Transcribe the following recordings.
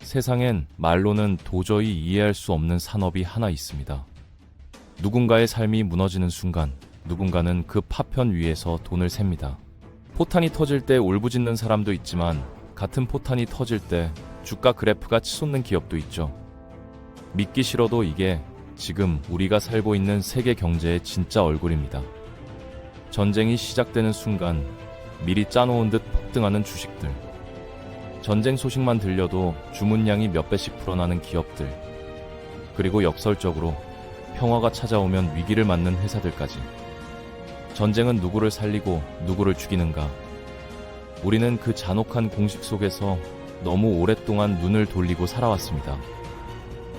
세상엔 말로는 도저히 이해할 수 없는 산업이 하나 있습니다. 누군가의 삶이 무너지는 순간 누군가는 그 파편 위에서 돈을 셉니다. 포탄이 터질 때 울부짖는 사람도 있지만 같은 포탄이 터질 때 주가 그래프가 치솟는 기업도 있죠. 믿기 싫어도 이게 지금 우리가 살고 있는 세계 경제의 진짜 얼굴입니다. 전쟁이 시작되는 순간 미리 짜놓은 듯 폭등하는 주식들, 전쟁 소식만 들려도 주문량이 몇 배씩 불어나는 기업들, 그리고 역설적으로 평화가 찾아오면 위기를 맞는 회사들까지. 전쟁은 누구를 살리고 누구를 죽이는가? 우리는 그 잔혹한 공식 속에서 너무 오랫동안 눈을 돌리고 살아왔습니다.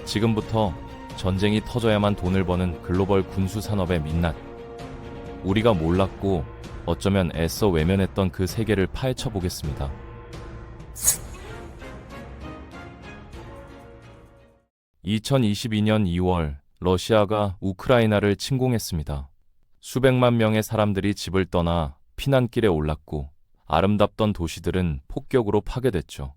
지금부터 전쟁이 터져야만 돈을 버는 글로벌 군수 산업의 민낯, 우리가 몰랐고 어쩌면 애써 외면했던 그 세계를 파헤쳐 보겠습니다. (2022년 2월) 러시아가 우크라이나를 침공했습니다. 수백만 명의 사람들이 집을 떠나 피난길에 올랐고 아름답던 도시들은 폭격으로 파괴됐죠.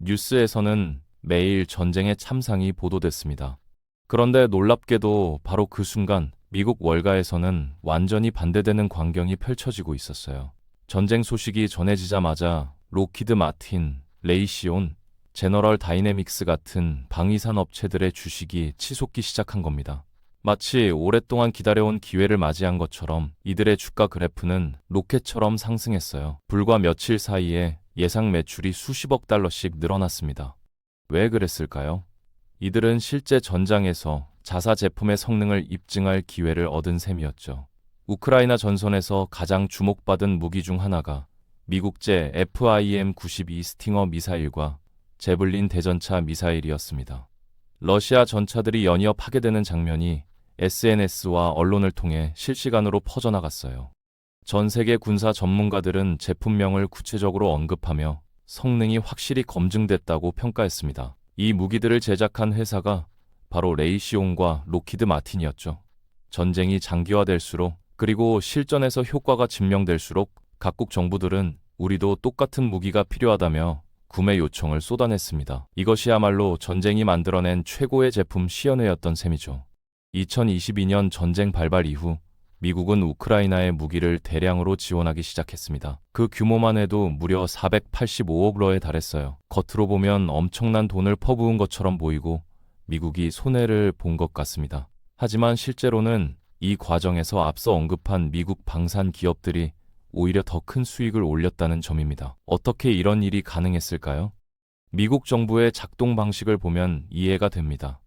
뉴스에서는 매일 전쟁의 참상이 보도됐습니다. 그런데 놀랍게도 바로 그 순간 미국 월가에서는 완전히 반대되는 광경이 펼쳐지고 있었어요. 전쟁 소식이 전해지자마자 로키드 마틴, 레이시온, 제너럴 다이내믹스 같은 방위산 업체들의 주식이 치솟기 시작한 겁니다. 마치 오랫동안 기다려온 기회를 맞이한 것처럼 이들의 주가 그래프는 로켓처럼 상승했어요. 불과 며칠 사이에 예상 매출이 수십억 달러씩 늘어났습니다. 왜 그랬을까요? 이들은 실제 전장에서 자사 제품의 성능을 입증할 기회를 얻은 셈이었죠. 우크라이나 전선에서 가장 주목받은 무기 중 하나가 미국제 FIM-92 스팅어 미사일과 제블린 대전차 미사일이었습니다. 러시아 전차들이 연이어 파괴되는 장면이 SNS와 언론을 통해 실시간으로 퍼져나갔어요. 전 세계 군사 전문가들은 제품명을 구체적으로 언급하며 성능이 확실히 검증됐다고 평가했습니다. 이 무기들을 제작한 회사가 바로 레이시온과 로키드 마틴이었죠. 전쟁이 장기화될수록 그리고 실전에서 효과가 증명될수록 각국 정부들은 우리도 똑같은 무기가 필요하다며 구매 요청을 쏟아냈습니다. 이것이야말로 전쟁이 만들어낸 최고의 제품 시연회였던 셈이죠. 2022년 전쟁 발발 이후 미국은 우크라이나에 무기를 대량으로 지원하기 시작했습니다. 그 규모만 해도 무려 485억 러에 달했어요. 겉으로 보면 엄청난 돈을 퍼부은 것처럼 보이고 미국이 손해를 본 것 같습니다. 하지만 실제로는 이 과정에서 앞서 언급한 미국 방산 기업들이 오히려 더 큰 수익을 올렸다는 점입니다. 어떻게 이런 일이 가능했을까요? 미국 정부의 작동 방식을 보면 이해가 됩니다.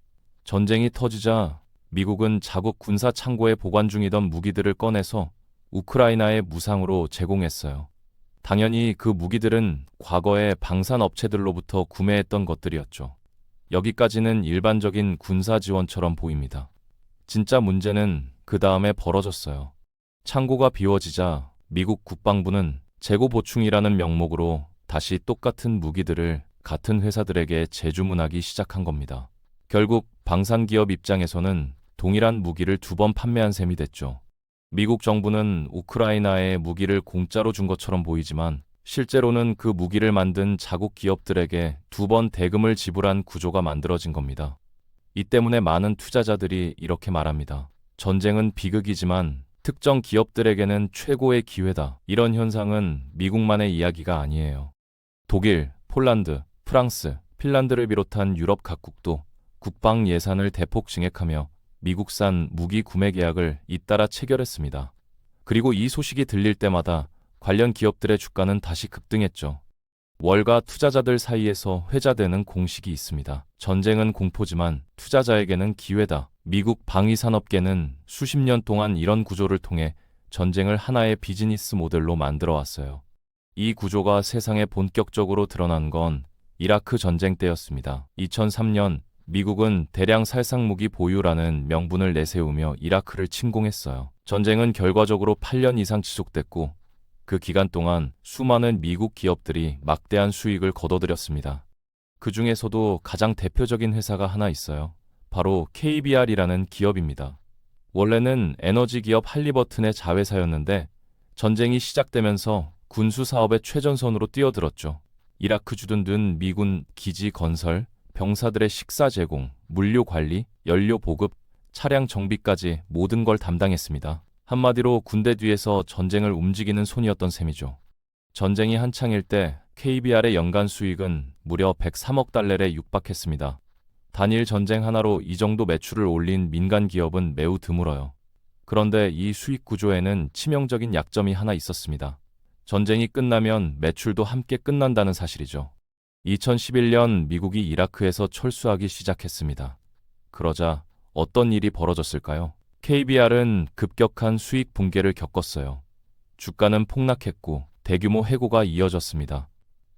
전쟁이 터지자 미국은 자국 군사 창고에 보관 중이던 무기들을 꺼내서 우크라이나에 무상으로 제공했어요. 당연히 그 무기들은 과거의 방산 업체들로부터 구매했던 것들이었죠. 여기까지는 일반적인 군사 지원처럼 보입니다. 진짜 문제는 그 다음에 벌어졌어요. 창고가 비워지자 미국 국방부는 재고 보충이라는 명목으로 다시 똑같은 무기들을 같은 회사들에게 재주문하기 시작한 겁니다. 결국 방산기업 입장에서는 동일한 무기를 두 번 판매한 셈이 됐죠. 미국 정부는 우크라이나에 무기를 공짜로 준 것처럼 보이지만 실제로는 그 무기를 만든 자국 기업들에게 두 번 대금을 지불한 구조가 만들어진 겁니다. 이 때문에 많은 투자자들이 이렇게 말합니다. 전쟁은 비극이지만 특정 기업들에게는 최고의 기회다. 이런 현상은 미국만의 이야기가 아니에요. 독일, 폴란드, 프랑스, 핀란드를 비롯한 유럽 각국도 국방 예산을 대폭 증액하며 미국산 무기 구매 계약을 잇따라 체결했습니다. 그리고 이 소식이 들릴 때마다 관련 기업들의 주가는 다시 급등했죠. 월가 투자자들 사이에서 회자되는 공식이 있습니다. 전쟁은 공포지만 투자자에게는 기회다. 미국 방위산업계는 수십 년 동안 이런 구조를 통해 전쟁을 하나의 비즈니스 모델로 만들어 왔어요. 이 구조가 세상에 본격적으로 드러난 건 이라크 전쟁 때였습니다. 2003년 미국은 대량 살상무기 보유라는 명분을 내세우며 이라크를 침공했어요. 전쟁은 결과적으로 8년 이상 지속됐고 그 기간 동안 수많은 미국 기업들이 막대한 수익을 거둬들였습니다. 그 중에서도 가장 대표적인 회사가 하나 있어요. 바로 KBR이라는 기업입니다. 원래는 에너지 기업 할리버튼의 자회사였는데 전쟁이 시작되면서 군수 사업의 최전선으로 뛰어들었죠. 이라크 주둔 미군 기지 건설, 병사들의 식사 제공, 물류 관리, 연료 보급, 차량 정비까지 모든 걸 담당했습니다. 한마디로 군대 뒤에서 전쟁을 움직이는 손이었던 셈이죠. 전쟁이 한창일 때 KBR의 연간 수익은 무려 103억 달러에 육박했습니다. 단일 전쟁 하나로 이 정도 매출을 올린 민간 기업은 매우 드물어요. 그런데 이 수익 구조에는 치명적인 약점이 하나 있었습니다. 전쟁이 끝나면 매출도 함께 끝난다는 사실이죠. 2011년 미국이 이라크에서 철수하기 시작했습니다. 그러자 어떤 일이 벌어졌을까요? KBR은 급격한 수익 붕괴를 겪었어요. 주가는 폭락했고 대규모 해고가 이어졌습니다.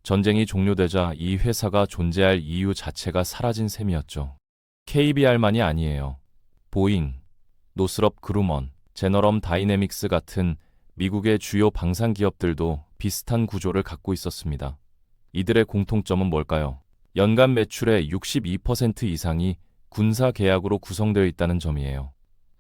전쟁이 종료되자 이 회사가 존재할 이유 자체가 사라진 셈이었죠. KBR만이 아니에요. 보잉, 노스럽 그루먼, 제너럼 다이내믹스 같은 미국의 주요 방산 기업들도 비슷한 구조를 갖고 있었습니다. 이들의 공통점은 뭘까요? 연간 매출의 62% 이상이 군사 계약으로 구성되어 있다는 점이에요.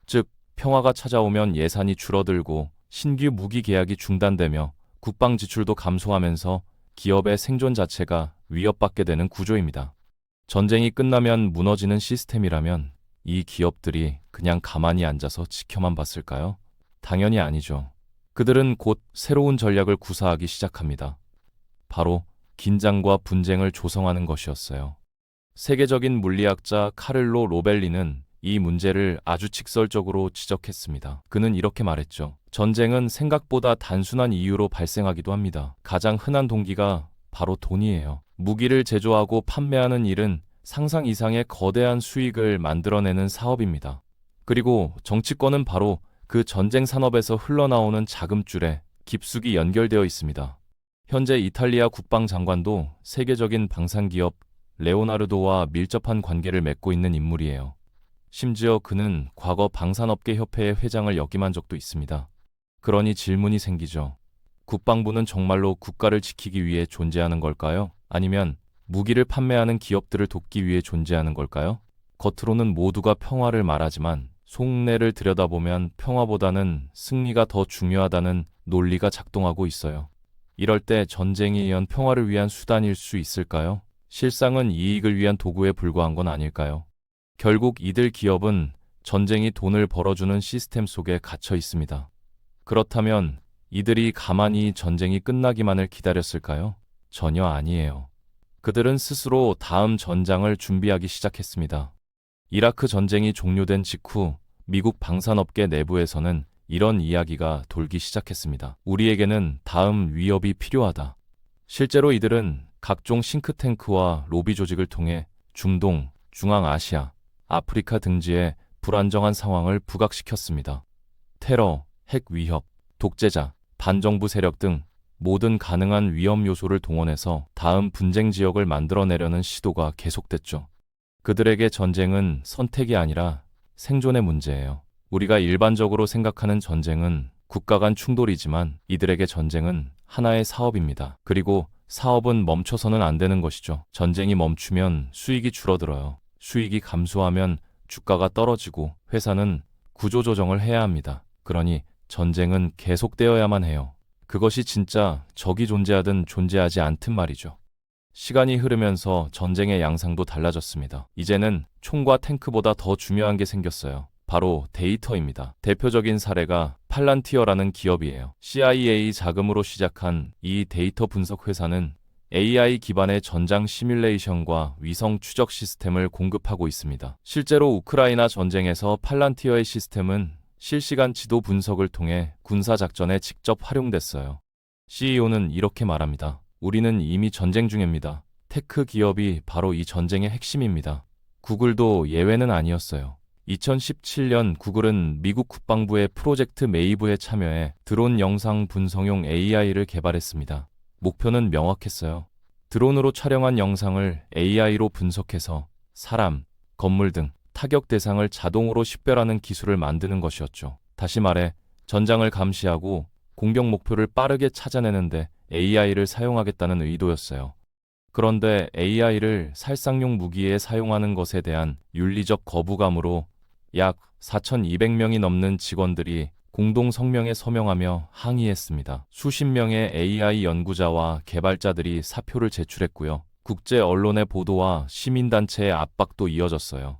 즉, 평화가 찾아오면 예산이 줄어들고 신규 무기 계약이 중단되며 국방 지출도 감소하면서 기업의 생존 자체가 위협받게 되는 구조입니다. 전쟁이 끝나면 무너지는 시스템이라면 이 기업들이 그냥 가만히 앉아서 지켜만 봤을까요? 당연히 아니죠. 그들은 곧 새로운 전략을 구사하기 시작합니다. 바로 긴장과 분쟁을 조성하는 것이었어요. 세계적인 물리학자 카를로 로벨리는 이 문제를 아주 직설적으로 지적했습니다. 그는 이렇게 말했죠. 전쟁은 생각보다 단순한 이유로 발생하기도 합니다. 가장 흔한 동기가 바로 돈이에요. 무기를 제조하고 판매하는 일은 상상 이상의 거대한 수익을 만들어내는 사업입니다. 그리고 정치권은 바로 그 전쟁 산업에서 흘러나오는 자금줄에 깊숙이 연결되어 있습니다. 현재 이탈리아 국방장관도 세계적인 방산기업 레오나르도와 밀접한 관계를 맺고 있는 인물이에요. 심지어 그는 과거 방산업계 협회의 회장을 역임한 적도 있습니다. 그러니 질문이 생기죠. 국방부는 정말로 국가를 지키기 위해 존재하는 걸까요? 아니면 무기를 판매하는 기업들을 돕기 위해 존재하는 걸까요? 겉으로는 모두가 평화를 말하지만 속내를 들여다보면 평화보다는 승리가 더 중요하다는 논리가 작동하고 있어요. 이럴 때 전쟁이 평화를 위한 수단일 수 있을까요? 실상은 이익을 위한 도구에 불과한 건 아닐까요? 결국 이들 기업은 전쟁이 돈을 벌어주는 시스템 속에 갇혀 있습니다. 그렇다면 이들이 가만히 전쟁이 끝나기만을 기다렸을까요? 전혀 아니에요. 그들은 스스로 다음 전장을 준비하기 시작했습니다. 이라크 전쟁이 종료된 직후 미국 방산업계 내부에서는 이런 이야기가 돌기 시작했습니다. 우리에게는 다음 위협이 필요하다. 실제로 이들은 각종 싱크탱크와 로비 조직을 통해 중동, 중앙아시아, 아프리카 등지의 불안정한 상황을 부각시켰습니다. 테러, 핵 위협, 독재자, 반정부 세력 등 모든 가능한 위험 요소를 동원해서 다음 분쟁 지역을 만들어내려는 시도가 계속됐죠. 그들에게 전쟁은 선택이 아니라 생존의 문제예요. 우리가 일반적으로 생각하는 전쟁은 국가 간 충돌이지만 이들에게 전쟁은 하나의 사업입니다. 그리고 사업은 멈춰서는 안 되는 것이죠. 전쟁이 멈추면 수익이 줄어들어요. 수익이 감소하면 주가가 떨어지고 회사는 구조조정을 해야 합니다. 그러니 전쟁은 계속되어야만 해요. 그것이 진짜 적이 존재하든 존재하지 않든 말이죠. 시간이 흐르면서 전쟁의 양상도 달라졌습니다. 이제는 총과 탱크보다 더 중요한 게 생겼어요. 바로 데이터입니다. 대표적인 사례가 팔란티어라는 기업이에요. CIA 자금으로 시작한 이 데이터 분석 회사는 AI 기반의 전장 시뮬레이션과 위성 추적 시스템을 공급하고 있습니다. 실제로 우크라이나 전쟁에서 팔란티어의 시스템은 실시간 지도 분석을 통해 군사작전에 직접 활용됐어요. CEO는 이렇게 말합니다. 우리는 이미 전쟁 중입니다. 테크 기업이 바로 이 전쟁의 핵심입니다. 구글도 예외는 아니었어요. 2017년 구글은 미국 국방부의 프로젝트 메이브에 참여해 드론 영상 분석용 AI를 개발했습니다. 목표는 명확했어요. 드론으로 촬영한 영상을 AI로 분석해서 사람, 건물 등 타격 대상을 자동으로 식별하는 기술을 만드는 것이었죠. 다시 말해 전장을 감시하고 공격 목표를 빠르게 찾아내는데 AI를 사용하겠다는 의도였어요. 그런데 AI를 살상용 무기에 사용하는 것에 대한 윤리적 거부감으로 약 4,200명이 넘는 직원들이 공동 성명에 서명하며 항의했습니다. 수십 명의 AI 연구자와 개발자들이 사표를 제출했고요. 국제 언론의 보도와 시민단체의 압박도 이어졌어요.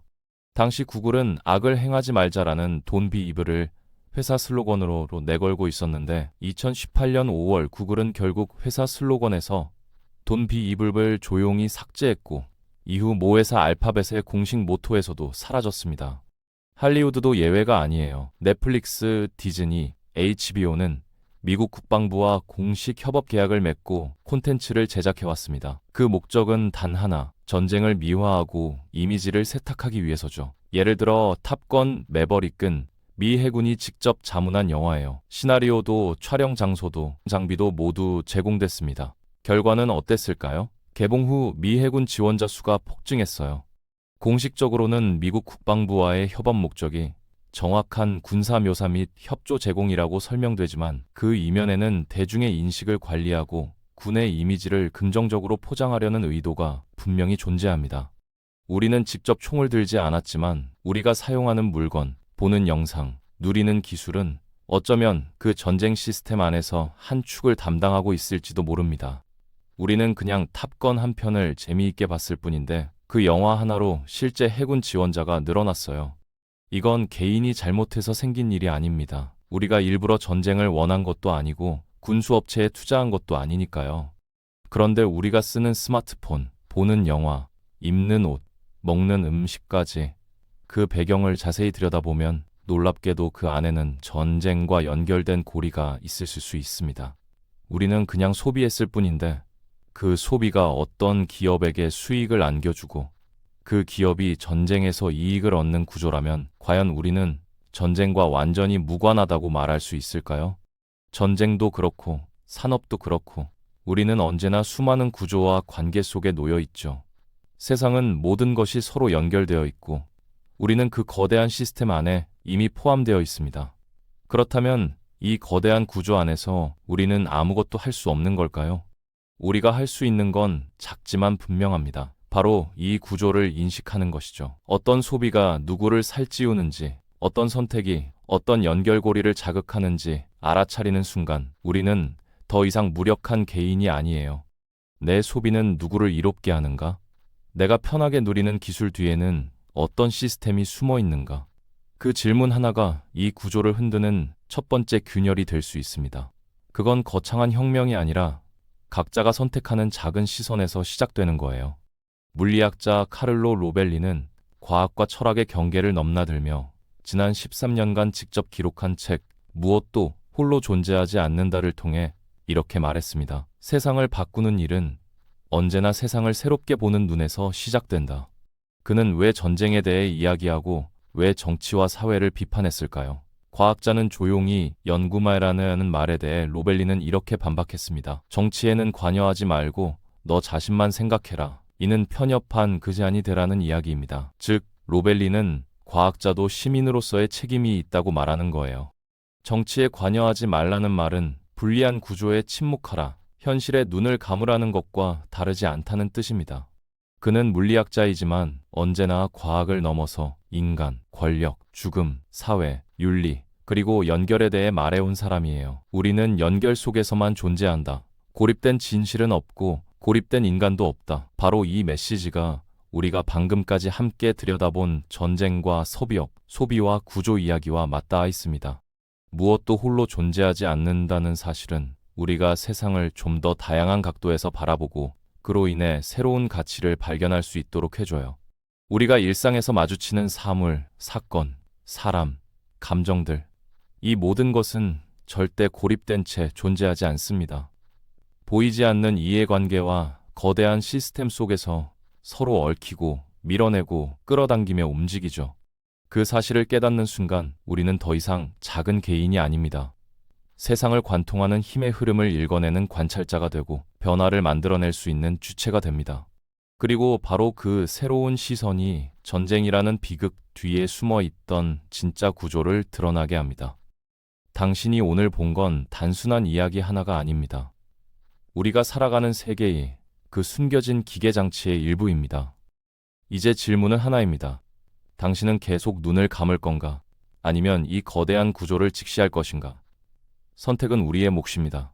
당시 구글은 악을 행하지 말자라는 Don't be evil을 회사 슬로건으로 내걸고 있었는데 2018년 5월 구글은 결국 회사 슬로건에서 Don't be evil을 조용히 삭제했고 이후 모 회사 알파벳의 공식 모토에서도 사라졌습니다. 할리우드도 예외가 아니에요. 넷플릭스, 디즈니, HBO는 미국 국방부와 공식 협업 계약을 맺고 콘텐츠를 제작해왔습니다. 그 목적은 단 하나, 전쟁을 미화하고 이미지를 세탁하기 위해서죠. 예를 들어 탑건 매버릭은 미 해군이 직접 자문한 영화예요. 시나리오도 촬영 장소도 장비도 모두 제공됐습니다. 결과는 어땠을까요? 개봉 후 미 해군 지원자 수가 폭증했어요. 공식적으로는 미국 국방부와의 협업 목적이 정확한 군사 묘사 및 협조 제공이라고 설명되지만 그 이면에는 대중의 인식을 관리하고 군의 이미지를 긍정적으로 포장하려는 의도가 분명히 존재합니다. 우리는 직접 총을 들지 않았지만 우리가 사용하는 물건, 보는 영상, 누리는 기술은 어쩌면 그 전쟁 시스템 안에서 한 축을 담당하고 있을지도 모릅니다. 우리는 그냥 탑건 한 편을 재미있게 봤을 뿐인데 그 영화 하나로 실제 해군 지원자가 늘어났어요. 이건 개인이 잘못해서 생긴 일이 아닙니다. 우리가 일부러 전쟁을 원한 것도 아니고 군수업체에 투자한 것도 아니니까요. 그런데 우리가 쓰는 스마트폰, 보는 영화, 입는 옷, 먹는 음식까지 그 배경을 자세히 들여다보면 놀랍게도 그 안에는 전쟁과 연결된 고리가 있을 수 있습니다. 우리는 그냥 소비했을 뿐인데 그 소비가 어떤 기업에게 수익을 안겨주고 그 기업이 전쟁에서 이익을 얻는 구조라면 과연 우리는 전쟁과 완전히 무관하다고 말할 수 있을까요? 전쟁도 그렇고 산업도 그렇고 우리는 언제나 수많은 구조와 관계 속에 놓여 있죠. 세상은 모든 것이 서로 연결되어 있고 우리는 그 거대한 시스템 안에 이미 포함되어 있습니다. 그렇다면 이 거대한 구조 안에서 우리는 아무것도 할 수 없는 걸까요? 우리가 할 수 있는 건 작지만 분명합니다. 바로 이 구조를 인식하는 것이죠. 어떤 소비가 누구를 살찌우는지, 어떤 선택이 어떤 연결고리를 자극하는지 알아차리는 순간 우리는 더 이상 무력한 개인이 아니에요. 내 소비는 누구를 이롭게 하는가? 내가 편하게 누리는 기술 뒤에는 어떤 시스템이 숨어 있는가? 그 질문 하나가 이 구조를 흔드는 첫 번째 균열이 될 수 있습니다. 그건 거창한 혁명이 아니라 각자가 선택하는 작은 시선에서 시작되는 거예요. 물리학자 카를로 로벨리는 과학과 철학의 경계를 넘나들며 지난 13년간 직접 기록한 책 무엇도 홀로 존재하지 않는다를 통해 이렇게 말했습니다. 세상을 바꾸는 일은 언제나 세상을 새롭게 보는 눈에서 시작된다. 그는 왜 전쟁에 대해 이야기하고 왜 정치와 사회를 비판했을까요? 과학자는 조용히 연구만이라는 말에 대해 로벨리는 이렇게 반박했습니다. 정치에는 관여하지 말고 너 자신만 생각해라. 이는 편협한 그제안이 되라는 이야기입니다. 즉, 로벨리는 과학자도 시민으로서의 책임이 있다고 말하는 거예요. 정치에 관여하지 말라는 말은 불리한 구조에 침묵하라, 현실에 눈을 감으라는 것과 다르지 않다는 뜻입니다. 그는 물리학자이지만 언제나 과학을 넘어서 인간, 권력, 죽음, 사회, 윤리, 그리고 연결에 대해 말해온 사람이에요. 우리는 연결 속에서만 존재한다. 고립된 진실은 없고 고립된 인간도 없다. 바로 이 메시지가 우리가 방금까지 함께 들여다본 전쟁과 소비업, 소비와 구조 이야기와 맞닿아 있습니다. 무엇도 홀로 존재하지 않는다는 사실은 우리가 세상을 좀 더 다양한 각도에서 바라보고 그로 인해 새로운 가치를 발견할 수 있도록 해줘요. 우리가 일상에서 마주치는 사물, 사건, 사람, 감정들, 이 모든 것은 절대 고립된 채 존재하지 않습니다. 보이지 않는 이해관계와 거대한 시스템 속에서 서로 얽히고 밀어내고 끌어당기며 움직이죠. 그 사실을 깨닫는 순간 우리는 더 이상 작은 개인이 아닙니다. 세상을 관통하는 힘의 흐름을 읽어내는 관찰자가 되고 변화를 만들어낼 수 있는 주체가 됩니다. 그리고 바로 그 새로운 시선이 전쟁이라는 비극 뒤에 숨어 있던 진짜 구조를 드러나게 합니다. 당신이 오늘 본 건 단순한 이야기 하나가 아닙니다. 우리가 살아가는 세계의 그 숨겨진 기계장치의 일부입니다. 이제 질문은 하나입니다. 당신은 계속 눈을 감을 건가? 아니면 이 거대한 구조를 직시할 것인가? 선택은 우리의 몫입니다.